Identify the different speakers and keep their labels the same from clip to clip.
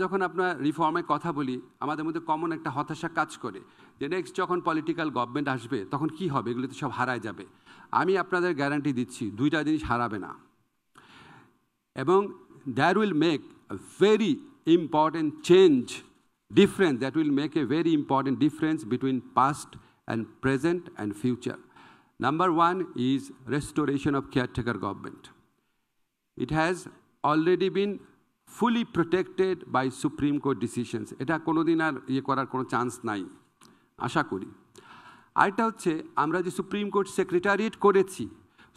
Speaker 1: যখন আপনার রিফর্মের কথা বলি আমাদের মধ্যে কমন একটা হতাশা কাজ করে যে নেক্সট যখন পলিটিক্যাল গভর্নমেন্ট আসবে তখন কি হবে, এগুলো তো সব হারায় যাবে। আমি আপনাদের গ্যারান্টি দিচ্ছি দুইটা জিনিস হারাবে না, এবং that will make a very important change difference that will make a very important difference between past and present and future. Number one is restoration of caretaker government. It has already been fully protected by Supreme Court decisions. এটা কোনোদিন আর করার কোনো chance নাই আশা করি। আরেকটা হচ্ছে আমরা যে সুপ্রিম কোর্ট সেক্রেটারিয়েট করেছি,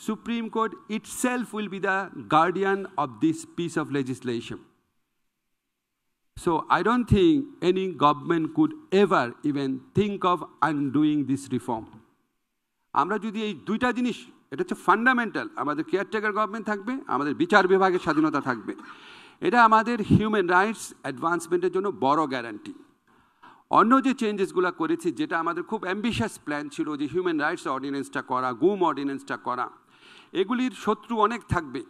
Speaker 1: supreme court itself will be the guardian of this piece of legislation. So I don't think any government could ever even think of undoing this reform. আমরা যদি এই দুইটা জিনিস, এটা হচ্ছে ফান্ডামেন্টাল, আমাদের কেয়ারটেকার গভর্নমেন্ট থাকবে, আমাদের বিচার বিভাগের স্বাধীনতা থাকবে, এটা আমাদের হিউম্যান রাইটস অ্যাডভান্সমেন্টের জন্য বড় গ্যারান্টি। অন্য যে চেঞ্জেসগুলো করেছি, যেটা আমাদের খুব অ্যাম্বিশাস প্ল্যান ছিল, যে হিউম্যান রাইটস অর্ডিন্যান্সটা করা, গুম অর্ডিন্যান্সটা করা, এগুলির শত্রু অনেক থাকবে,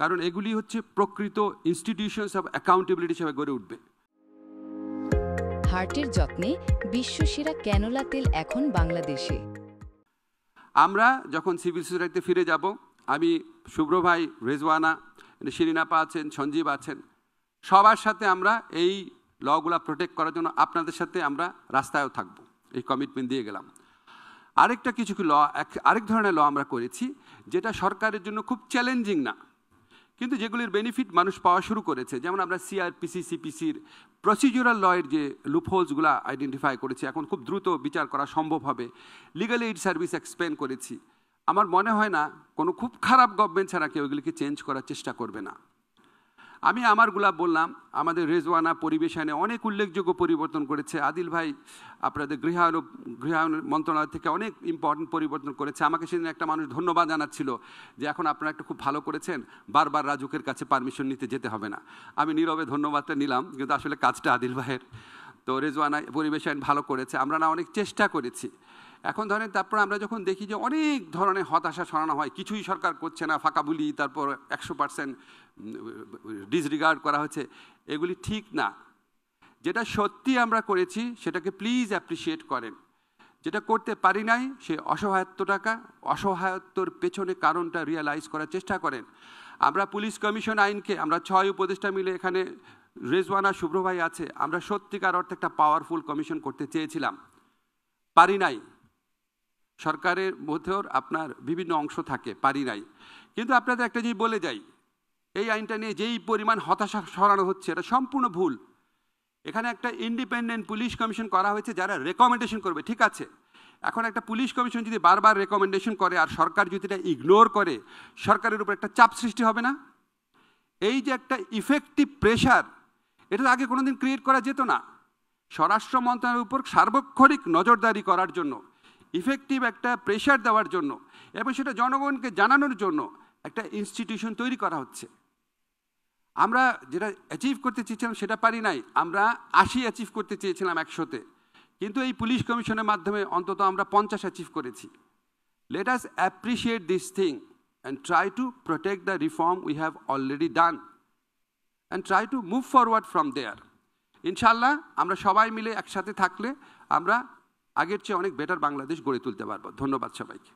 Speaker 1: কারণ এগুলি হচ্ছে প্রকৃত ইনস্টিটিউশনস অফ অ্যাকাউন্টেবিলিটি হিসেবে গড়ে উঠবে।
Speaker 2: হার্টের যত্নে বিশ্বসেরা ক্যানোলা তেল এখন বাংলাদেশে।
Speaker 1: আমরা যখন সিভিল সোসাইটিতে ফিরে যাব, আমি শুভ্র ভাই, রেজওয়ানা, শিরিনাপা আছেন, সঞ্জীব আছেন, সবার সাথে আমরা এই লগুলা প্রোটেক্ট করার জন্য আপনাদের সাথে আমরা রাস্তায়ও থাকব, এই কমিটমেন্ট দিয়ে গেলাম। আরেকটা কিছু আরেক ধরনের ল আমরা করেছি যেটা সরকারের জন্য খুব চ্যালেঞ্জিং না, কিন্তু যেগুলির বেনিফিট মানুষ পাওয়া শুরু করেছে। যেমন আমরা সিআরপিসি, সিপিসির প্রসিডিউরাল লয়ের যে লুপহোলসগুলো আইডেন্টিফাই করেছি, এখন খুব দ্রুত বিচার করা সম্ভব হবে। লিগাল এইড সার্ভিস এক্সপ্যান্ড করেছি। আমার মনে হয় না কোনো খুব খারাপ গভর্নমেন্ট ছাড়া কেউ এগুলিকে চেঞ্জ করার চেষ্টা করবে না। আমি আমারগুলা বললাম, আমাদের রেজওয়ানা পরিবেশ আইনে অনেক উল্লেখযোগ্য পরিবর্তন করেছে। আদিল ভাই আপনাদের গৃহায়ন মন্ত্রণালয় থেকে অনেক ইম্পর্টেন্ট পরিবর্তন করেছে। আমাকে সেদিন একটা মানুষ ধন্যবাদ জানাচ্ছিল যে এখন আপনারা একটা খুব ভালো করেছেন, বারবার রাজুকের কাছে পারমিশন নিতে যেতে হবে না। আমি নীরবে ধন্যবাদটা নিলাম, কিন্তু আসলে কাজটা আদিল ভাইয়ের। তো রেজওয়ানা পরিবেশ আইন ভালো করেছে, আমরা না অনেক চেষ্টা করেছি। এখন ধরেন তারপর আমরা যখন দেখি যে অনেক ধরনের হতাশা ছড়ানো হয়, কিছুই সরকার করছে না, ফাঁকা বুলি, তারপর 100% ডিসরিগার্ড করা হচ্ছে, এগুলি ঠিক না। যেটা সত্যি আমরা করেছি সেটাকে প্লিজ অ্যাপ্রিসিয়েট করেন। যেটা করতে পারি নাই সে অসহায়ত্বর পেছনে কারণটা রিয়েলাইজ করার চেষ্টা করেন। আমরা পুলিশ কমিশন আইনকে, আমরা 6 উপদেষ্টা মিলে, এখানে রেজওয়ানা, শুভ্র ভাই আছে, আমরা সত্যিকার অর্থে একটা পাওয়ারফুল কমিশন করতে চেয়েছিলাম, পারি নাই। সরকারের মধ্যেও আপনার বিভিন্ন অংশ থাকে, পারি নাই। কিন্তু আপনাদের একটা জিনিস বলে যাই, এই আইনটা নিয়ে যেই পরিমাণ হতাশা ছড়ানো হচ্ছে এটা সম্পূর্ণ ভুল। এখানে একটা ইন্ডিপেন্ডেন্ট পুলিশ কমিশন করা হয়েছে যারা রেকমেন্ডেশন করবে, ঠিক আছে। এখন একটা পুলিশ কমিশন যদি বারবার রেকমেন্ডেশন করে আর সরকার যদি এটা ইগনোর করে, সরকারের উপর একটা চাপ সৃষ্টি হবে না? এই যে একটা ইফেক্টিভ প্রেশার, এটা আগে কোনোদিন ক্রিয়েট করা যেত না। স্বরাষ্ট্র মন্ত্রণালয়ের উপর সার্বক্ষণিক নজরদারি করার জন্য, ইফেক্টিভ একটা প্রেশার দেওয়ার জন্য, এবং সেটা জনগণকে জানানোর জন্য একটা ইনস্টিটিউশন তৈরি করা হচ্ছে। আমরা যেটা অ্যাচিভ করতে চেয়েছিলাম সেটা পারি নাই, আমরা 80 অ্যাচিভ করতে চেয়েছিলাম 100-তে, কিন্তু এই পুলিশ কমিশনের মাধ্যমে অন্তত আমরা 50 অ্যাচিভ করেছি। Let us appreciate this thing and try to protect the reform we have already done and try to move forward from there. ইনশাল্লাহ আমরা সবাই মিলে একসাথে থাকলে আমরা আগের চেয়ে অনেক বেটার বাংলাদেশ গড়ে তুলতে পারবো। ধন্যবাদ সবাইকে।